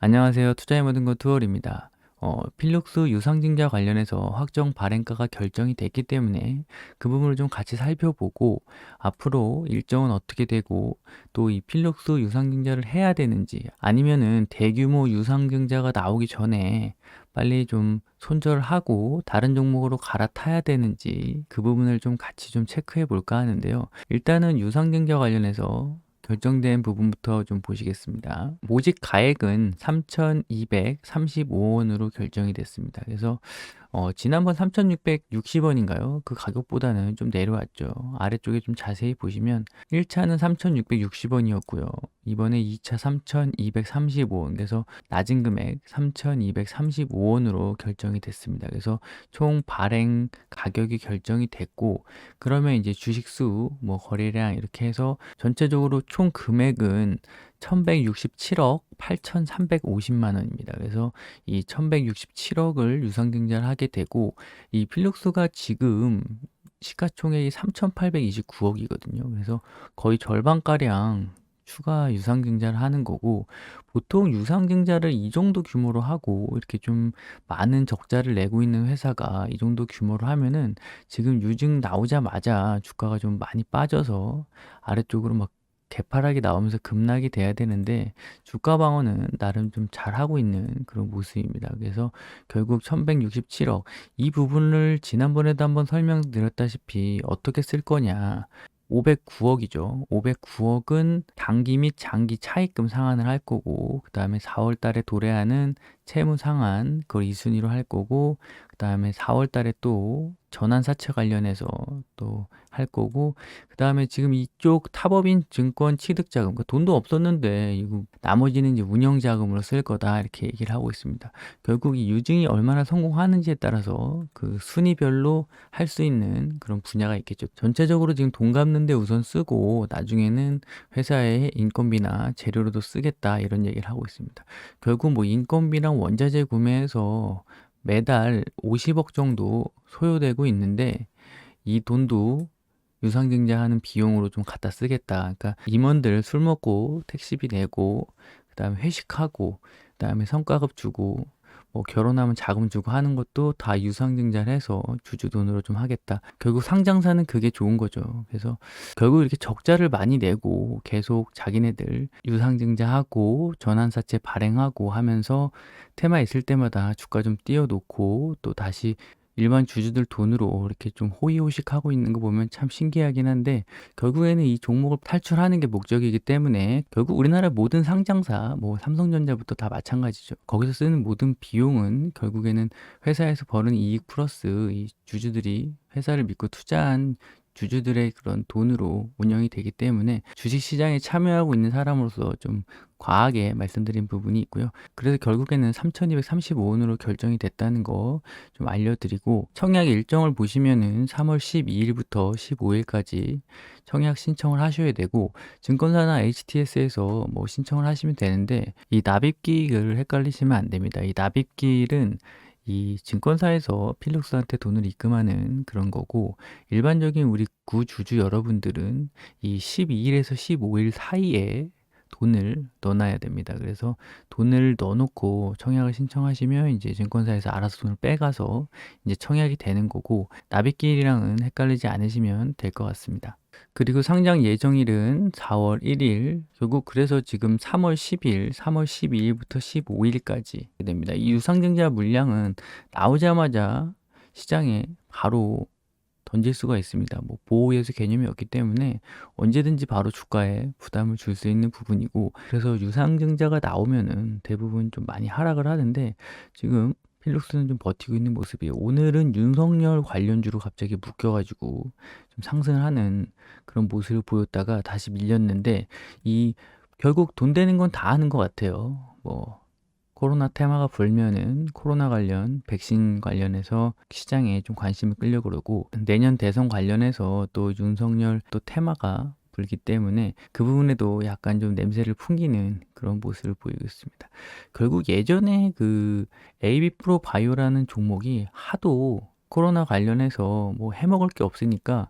안녕하세요. 투자의 모든 것 투월입니다. 필룩스 유상증자 관련해서 확정 발행가가 결정이 됐기 때문에 그 부분을 좀 같이 살펴보고 앞으로 일정은 어떻게 되고 또 이 필룩스 유상증자를 해야 되는지 아니면은 대규모 유상증자가 나오기 전에 빨리 좀 손절을 하고 다른 종목으로 갈아타야 되는지 그 부분을 좀 같이 좀 체크해 볼까 하는데요. 일단은 유상증자 관련해서 결정된 부분부터 좀 보시겠습니다. 모집 가액은 3,235원으로 결정이 됐습니다. 그래서 지난번 3,660원인가요? 그 가격보다는 좀 내려왔죠. 아래쪽에 좀 자세히 보시면 1차는 3,660원이었고요. 이번에 2차 3,235원. 그래서 낮은 금액 3,235원으로 결정이 됐습니다. 그래서 총 발행 가격이 결정이 됐고, 그러면 이제 주식수, 뭐 거래량 이렇게 해서 전체적으로 총 금액은 1167억 8,350만 원입니다. 그래서 이 1167억을 유상증자를 하게 되고 이 필룩스가 지금 시가총액이 3,829억이거든요. 그래서 거의 절반가량 추가 유상증자를 하는 거고 보통 유상증자를 이 정도 규모로 하고 이렇게 좀 많은 적자를 내고 있는 회사가 이 정도 규모로 하면은 지금 유증 나오자마자 주가가 좀 많이 빠져서 아래쪽으로 막 개파락이 나오면서 급락이 돼야 되는데 주가 방어는 나름 좀 잘하고 있는 그런 모습입니다. 그래서 결국 1167억 이 부분을 지난번에도 한번 설명드렸다시피 어떻게 쓸 거냐 509억이죠. 509억은 단기 및 장기 차입금 상환을 할 거고 그 다음에 4월 달에 도래하는 채무 상환 그걸 2순위로 할 거고 그 다음에 4월 달에 또 전환사채 관련해서 또 할 거고 그 다음에 지금 이쪽 타법인 증권 취득자금 그 돈도 없었는데 이거 나머지는 이제 운영자금으로 쓸 거다 이렇게 얘기를 하고 있습니다. 결국 이 유증이 얼마나 성공하는지에 따라서 그 순위별로 할 수 있는 그런 분야가 있겠죠. 전체적으로 지금 돈 갚는데 우선 쓰고 나중에는 회사의 인건비나 재료로도 쓰겠다 이런 얘기를 하고 있습니다. 결국 뭐 인건비랑 원자재 구매해서 매달 50억 정도 소요되고 있는데 이 돈도 유상증자하는 비용으로 좀 갖다 쓰겠다. 그러니까 임원들 술 먹고 택시비 내고 그다음에 회식하고 그다음에 성과급 주고 뭐 결혼하면 자금 주고 하는 것도 다 유상증자를 해서 주주 돈으로 좀 하겠다. 결국 상장사는 그게 좋은 거죠. 그래서 결국 이렇게 적자를 많이 내고 계속 자기네들 유상증자하고 전환사채 발행하고 하면서 테마 있을 때마다 주가 좀 띄워놓고 또 다시 일반 주주들 돈으로 이렇게 좀 호의호식하고 있는 거 보면 참 신기하긴 한데 결국에는 이 종목을 탈출하는 게 목적이기 때문에 결국 우리나라 모든 상장사 뭐 삼성전자부터 다 마찬가지죠. 거기서 쓰는 모든 비용은 결국에는 회사에서 버는 이익 플러스 이 주주들이 회사를 믿고 투자한 주주들의 그런 돈으로 운영이 되기 때문에 주식시장에 참여하고 있는 사람으로서 좀 과하게 말씀드린 부분이 있고요. 그래서 결국에는 3,235원으로 결정이 됐다는 거 좀 알려드리고 청약 일정을 보시면은 3월 12일부터 15일까지 청약 신청을 하셔야 되고 증권사나 HTS에서 뭐 신청을 하시면 되는데 이 납입기일을 헷갈리시면 안 됩니다. 이 납입기일은 이 증권사에서 필룩스한테 돈을 입금하는 그런 거고 일반적인 우리 구주주 여러분들은 이 12일에서 15일 사이에 돈을 넣어놔야 됩니다. 그래서 돈을 넣어놓고 청약을 신청하시면 이제 증권사에서 알아서 돈을 빼가서 이제 청약이 되는 거고 납입기일이랑은 헷갈리지 않으시면 될 것 같습니다. 그리고 상장 예정일은 4월 1일, 결국 그래서 지금 3월 10일, 3월 12일부터 15일까지 됩니다. 이 유상증자 물량은 나오자마자 시장에 바로 던질 수가 있습니다. 뭐 보호예수 개념이 없기 때문에 언제든지 바로 주가에 부담을 줄 수 있는 부분이고 그래서 유상증자가 나오면은 대부분 좀 많이 하락을 하는데 지금 필룩스는 좀 버티고 있는 모습이에요. 오늘은 윤석열 관련주로 갑자기 묶여가지고 좀 상승을 하는 그런 모습을 보였다가 다시 밀렸는데 이 결국 돈 되는 건 다 하는 것 같아요. 뭐 코로나 테마가 불면은 코로나 관련 백신 관련해서 시장에 좀 관심을 끌려고 그러고 내년 대선 관련해서 또 윤석열 또 테마가 불기 때문에 그 부분에도 약간 좀 냄새를 풍기는 그런 모습을 보이고 있습니다. 결국 예전에 그 AB 프로 바이오라는 종목이 하도 코로나 관련해서 뭐 해먹을 게 없으니까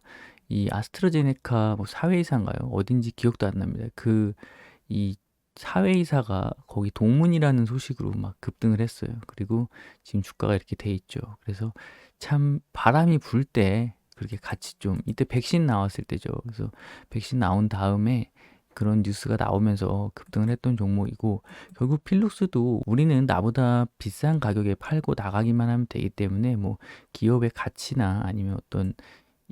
이 아스트라제네카 뭐 사회이사인가요? 어딘지 기억도 안 납니다. 이 사회이사가 거기 동문이라는 소식으로 막 급등을 했어요. 그리고 지금 주가가 이렇게 돼 있죠. 그래서 참 바람이 불 때 그렇게 같이 좀 이때 백신 나왔을 때죠. 그래서 백신 나온 다음에 그런 뉴스가 나오면서 급등을 했던 종목이고 결국 필룩스도 우리는 나보다 비싼 가격에 팔고 나가기만 하면 되기 때문에 뭐 기업의 가치나 아니면 어떤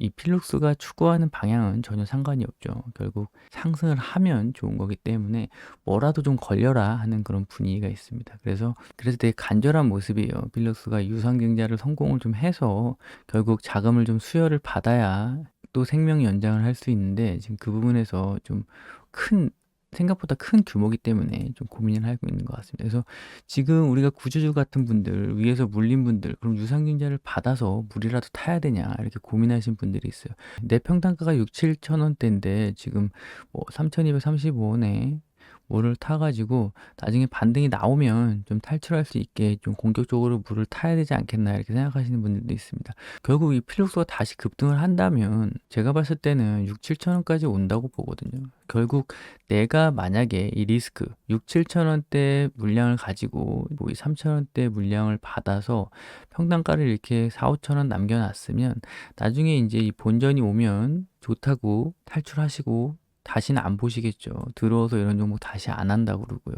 이 필룩스가 추구하는 방향은 전혀 상관이 없죠. 결국 상승을 하면 좋은 거기 때문에 뭐라도 좀 걸려라 하는 그런 분위기가 있습니다. 그래서 되게 간절한 모습이에요. 필룩스가 유상증자를 성공을 좀 해서 결국 자금을 좀 수여를 받아야 또 생명 연장을 할 수 있는데 지금 그 부분에서 좀 큰 생각보다 큰 규모이기 때문에 좀 고민을 하고 있는 것 같습니다. 그래서 지금 우리가 구주주 같은 분들, 위에서 물린 분들, 그럼 유상증자를 받아서 물이라도 타야 되냐 이렇게 고민하신 분들이 있어요. 내 평단가가 6, 7천 원대인데 지금 뭐 3,235원에 물을 타가지고 나중에 반등이 나오면 좀 탈출할 수 있게 좀 공격적으로 물을 타야 되지 않겠나 이렇게 생각하시는 분들도 있습니다. 결국 이 필력수가 다시 급등을 한다면 제가 봤을 때는 6, 7천 원까지 온다고 보거든요. 결국 내가 만약에 이 리스크 6, 7천 원대 물량을 가지고 뭐 3천 원대 물량을 받아서 평단가를 이렇게 4, 5천 원 남겨놨으면 나중에 이제 이 본전이 오면 좋다고 탈출하시고 다시는 안 보시겠죠. 들어와서 이런 종목 다시 안 한다고 그러고요.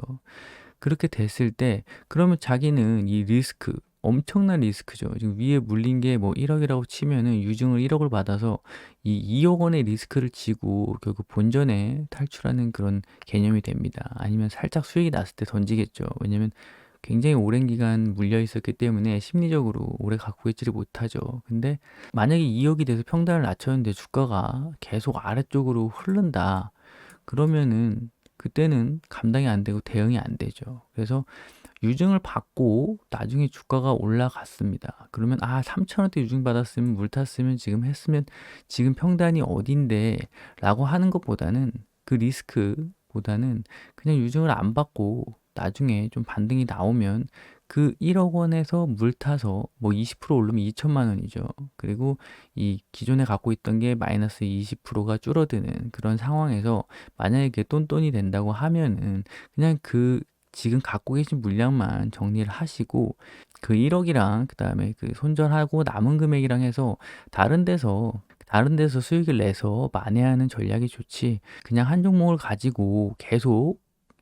그렇게 됐을 때 그러면 자기는 이 리스크 엄청난 리스크죠. 지금 위에 물린 게 뭐 1억이라고 치면은 유증을 1억을 받아서 이 2억 원의 리스크를 지고 결국 본전에 탈출하는 그런 개념이 됩니다. 아니면 살짝 수익이 났을 때 던지겠죠. 왜냐면 굉장히 오랜 기간 물려 있었기 때문에 심리적으로 오래 갖고 있지를 못하죠. 근데 만약에 2억이 돼서 평단을 낮췄는데 주가가 계속 아래쪽으로 흐른다. 그러면은 그때는 감당이 안 되고 대응이 안 되죠. 그래서 유증을 받고 나중에 주가가 올라갔습니다. 그러면 3,000원대 유증 받았으면 물 탔으면 지금 했으면 지금 평단이 어딘데 라고 하는 것보다는 그 리스크보다는 그냥 유증을 안 받고 나중에 좀 반등이 나오면 그 1억 원에서 물 타서 뭐 20% 오르면 2천만 원이죠. 그리고 이 기존에 갖고 있던 게 마이너스 20%가 줄어드는 그런 상황에서 만약에 그게 똔똔이 된다고 하면은 그냥 그 지금 갖고 계신 물량만 정리를 하시고 그 1억이랑 그다음에 그 손절하고 남은 금액이랑 해서 다른 데서 수익을 내서 만회하는 전략이 좋지. 그냥 한 종목을 가지고 계속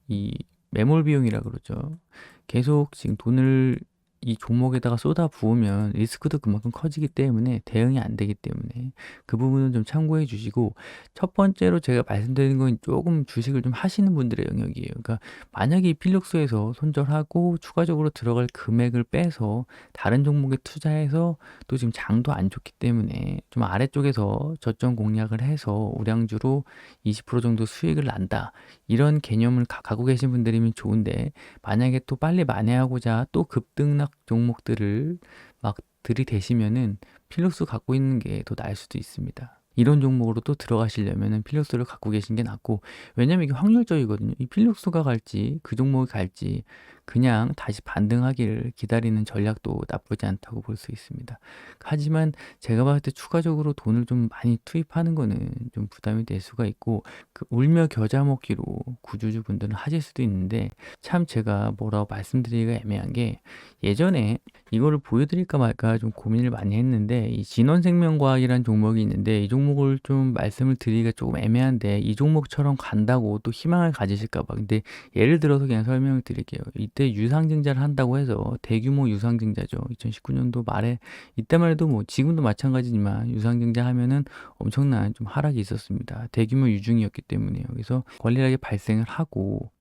이 매몰 비용이라 그러죠. 계속 지금 돈을 이 종목에다가 쏟아 부으면 리스크도 그만큼 커지기 때문에 대응이 안 되기 때문에 그 부분은 좀 참고해 주시고 첫 번째로 제가 말씀드리는 건 조금 주식을 좀 하시는 분들의 영역이에요. 그러니까 만약에 이 필력수에서 손절하고 추가적으로 들어갈 금액을 빼서 다른 종목에 투자해서 또 지금 장도 안 좋기 때문에 좀 아래쪽에서 저점 공략을 해서 우량주로 20% 정도 수익을 난다. 이런 개념을 갖고 계신 분들이면 좋은데 만약에 또 빨리 만회하고자 또 급등락 종목들을 막 들이대시면은 필로스 갖고 있는 게 더 나을 수도 있습니다. 이런 종목으로 또 들어가시려면은 필로스를 갖고 계신 게 낫고 왜냐면 이게 확률적이거든요. 이 필로스가 갈지 그 종목이 갈지 그냥 다시 반등하기를 기다리는 전략도 나쁘지 않다고 볼 수 있습니다. 하지만 제가 봤을 때 추가적으로 돈을 좀 많이 투입하는 거는 좀 부담이 될 수가 있고 그 울며 겨자 먹기로 구주주 분들은 하실 수도 있는데 참 제가 뭐라고 말씀드리기가 애매한 게 예전에 이거를 보여드릴까 말까 좀 고민을 많이 했는데 이 진원생명과학이라는 종목이 있는데 이 종목을 좀 말씀을 드리기가 조금 애매한데 이 종목처럼 간다고 또 희망을 가지실까 봐. 근데 예를 들어서 그냥 설명을 드릴게요. 이때 유상증자를 한다고 해서 대규모 유상증자죠. 2019년도 말에 이때만 해도 뭐 지금도 마찬가지지만 유상증자 하면은 엄청난 좀 하락이 있었습니다. 대규모 유중이었기 때문에요. 그래서 권리락이 발생을 하고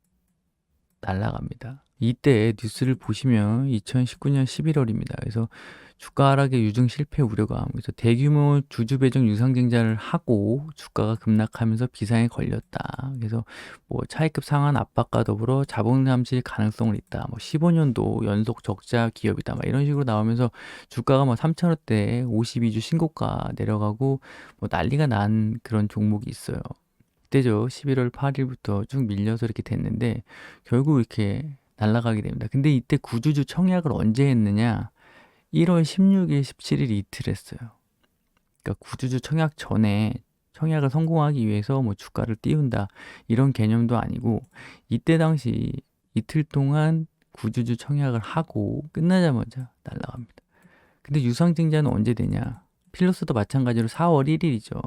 날아갑니다. 이때 뉴스를 보시면 2019년 11월입니다. 그래서 주가 하락의 유증 실패 우려감, 그래서 대규모 주주 배정 유상증자를 하고 주가가 급락하면서 비상에 걸렸다. 그래서 뭐 차익급 상한 압박과 더불어 자본 잠실 가능성을 있다. 뭐 15년도 연속 적자 기업이다. 막 이런 식으로 나오면서 주가가 뭐 3,000원대 52주 신고가 내려가고 뭐 난리가 난 그런 종목이 있어요. 그때죠. 11월 8일부터 쭉 밀려서 이렇게 됐는데 결국 이렇게 날아가게 됩니다. 근데 이때 구주주 청약을 언제 했느냐? 1월 16일, 17일 이틀 했어요. 그러니까 구주주 청약 전에 청약을 성공하기 위해서 뭐 주가를 띄운다 이런 개념도 아니고 이때 당시 이틀 동안 구주주 청약을 하고 끝나자마자 날아갑니다. 근데 유상증자는 언제 되냐? 필로스도 마찬가지로 4월 1일이죠.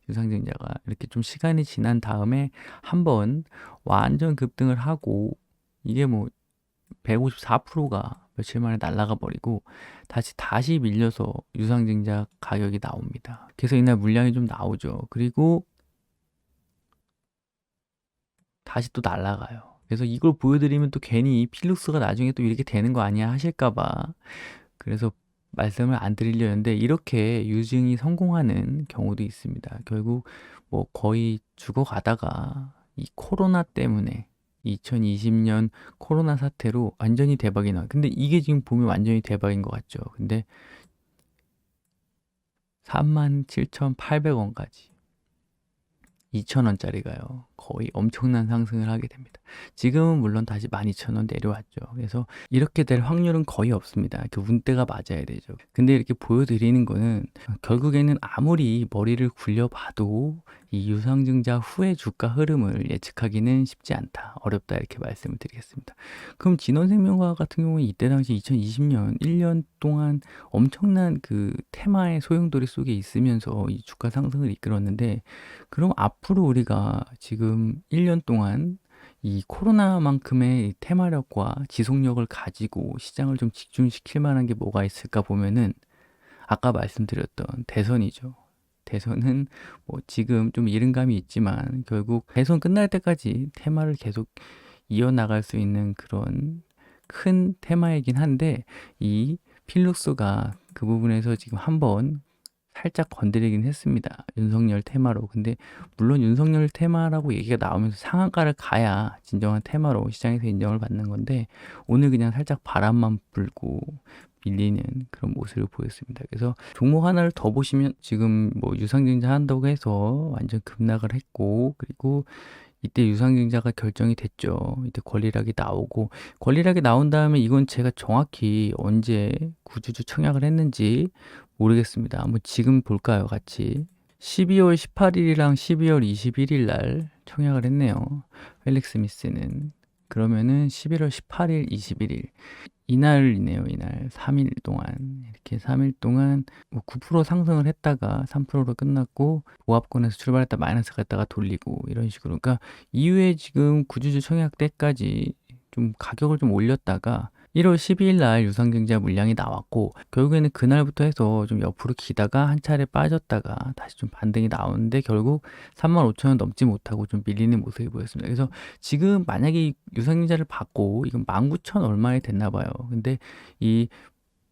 유상증자가 이렇게 좀 시간이 지난 다음에 한번 완전 급등을 하고 이게 뭐 154%가 며칠 만에 날아가 버리고 다시 밀려서 유상증자 가격이 나옵니다. 그래서 이날 물량이 좀 나오죠. 그리고 다시 또 날아가요. 그래서 이걸 보여드리면 또 괜히 필룩스가 나중에 또 이렇게 되는 거 아니야 하실까봐 그래서 말씀을 안 드리려는데 이렇게 유증이 성공하는 경우도 있습니다. 결국 뭐 거의 죽어가다가 이 코로나 때문에 2020년 코로나 사태로 완전히 대박이 나. 근데 이게 지금 보면 완전히 대박인 것 같죠. 근데 37,800원까지 2,000원짜리가요. 거의 엄청난 상승을 하게 됩니다. 지금은 물론 다시 12,000원 내려왔죠. 그래서 이렇게 될 확률은 거의 없습니다. 그 운대가 맞아야 되죠. 근데 이렇게 보여드리는 거는 결국에는 아무리 머리를 굴려봐도 이 유상증자 후의 주가 흐름을 예측하기는 쉽지 않다. 어렵다 이렇게 말씀을 드리겠습니다. 그럼 진원생명과학 같은 경우는 이때 당시 2020년 1년 동안 엄청난 그 테마의 소용돌이 속에 있으면서 이 주가 상승을 이끌었는데 그럼 앞으로 우리가 지금 1년 동안 이 코로나만큼의 테마력과 지속력을 가지고 시장을 좀 집중시킬 만한 게 뭐가 있을까 보면은 아까 말씀드렸던 대선이죠. 대선은 뭐 지금 좀 이른 감이 있지만 결국 대선 끝날 때까지 테마를 계속 이어나갈 수 있는 그런 큰 테마이긴 한데 이 필룩스가 그 부분에서 지금 한번 살짝 건드리긴 했습니다. 윤석열 테마로. 근데 물론 윤석열 테마라고 얘기가 나오면서 상한가를 가야 진정한 테마로 시장에서 인정을 받는 건데 오늘 그냥 살짝 바람만 불고 밀리는 그런 모습을 보였습니다. 그래서 종목 하나를 더 보시면 지금 뭐 유상증자 한다고 해서 완전 급락을 했고 그리고 이때 유상증자가 결정이 됐죠. 이때 권리락이 나오고 권리락이 나온 다음에 이건 제가 정확히 언제 구주주 청약을 했는지 모르겠습니다. 한번 지금 볼까요? 같이 12월 18일이랑 12월 21일 날 청약을 했네요. 펠릭스 스미스는 그러면은 11월 18일, 21일 이날이네요. 이날 3일 동안 이렇게 3일 동안 뭐 9% 상승을 했다가 3%로 끝났고 보합권에서 출발했다 마이너스 갔다가 돌리고 이런 식으로 그러니까 이후에 지금 구주주 청약 때까지 좀 가격을 좀 올렸다가 1월 12일 날 유상증자 물량이 나왔고 결국에는 그날부터 해서 좀 옆으로 기다가 한 차례 빠졌다가 다시 좀 반등이 나오는데 결국 35,000원 넘지 못하고 좀 밀리는 모습이 보였습니다. 그래서 지금 만약에 유상증자를 받고 이건 19,000 얼마에 됐나 봐요. 근데 이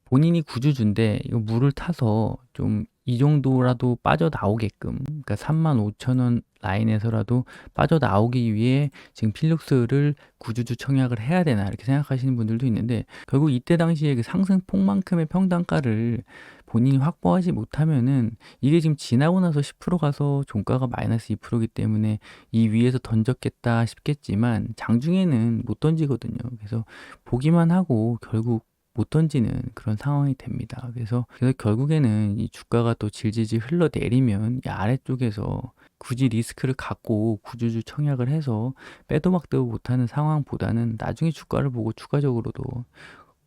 본인이 구주주인데 이거 물을 타서 좀 이 정도라도 빠져나오게끔 그러니까 35,000원 라인에서라도 빠져나오기 위해 지금 필룩스를 구주주 청약을 해야 되나 이렇게 생각하시는 분들도 있는데 결국 이때 당시에 그 상승폭만큼의 평단가를 본인이 확보하지 못하면은 이게 지금 지나고 나서 10% 가서 종가가 마이너스 2%이기 때문에 이 위에서 던졌겠다 싶겠지만 장중에는 못 던지거든요. 그래서 보기만 하고 결국 못 던지는 그런 상황이 됩니다. 그래서 결국에는 이 주가가 또 질질질 흘러내리면 이 아래쪽에서 굳이 리스크를 갖고 구주주 청약을 해서 빼도 막도 못하는 상황보다는 나중에 주가를 보고 추가적으로도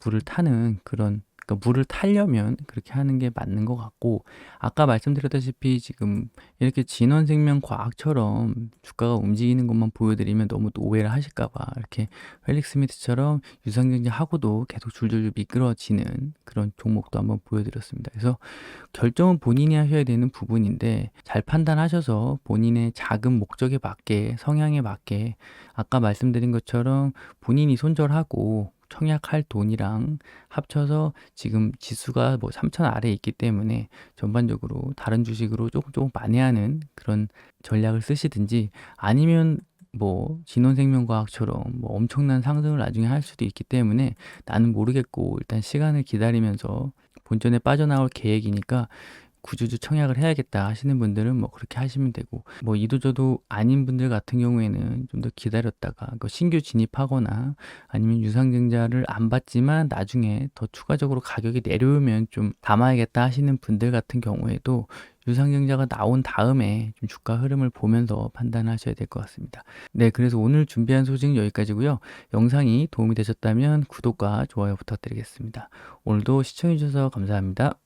물을 타는 그런 그러니까 물을 타려면 그렇게 하는 게 맞는 것 같고 아까 말씀드렸다시피 지금 이렇게 진원생명과학처럼 주가가 움직이는 것만 보여드리면 너무 또 오해를 하실까봐 이렇게 펠릭스 스미스처럼 유상증자하고도 계속 줄줄줄 미끄러지는 그런 종목도 한번 보여드렸습니다. 그래서 결정은 본인이 하셔야 되는 부분인데 잘 판단하셔서 본인의 자금 목적에 맞게 성향에 맞게 아까 말씀드린 것처럼 본인이 손절하고 청약할 돈이랑 합쳐서 지금 지수가 뭐 3,000 아래에 있기 때문에 전반적으로 다른 주식으로 조금 많이 하는 그런 전략을 쓰시든지 아니면 뭐 진원생명과학처럼 뭐 엄청난 상승을 나중에 할 수도 있기 때문에 나는 모르겠고 일단 시간을 기다리면서 본전에 빠져나올 계획이니까 구주주 청약을 해야겠다 하시는 분들은 뭐 그렇게 하시면 되고, 뭐 이도저도 아닌 분들 같은 경우에는 좀 더 기다렸다가 신규 진입하거나 아니면 유상증자를 안 받지만 나중에 더 추가적으로 가격이 내려오면 좀 담아야겠다 하시는 분들 같은 경우에도 유상증자가 나온 다음에 좀 주가 흐름을 보면서 판단하셔야 될 것 같습니다. 네, 그래서 오늘 준비한 소식은 여기까지고요. 영상이 도움이 되셨다면 구독과 좋아요 부탁드리겠습니다. 오늘도 시청해주셔서 감사합니다.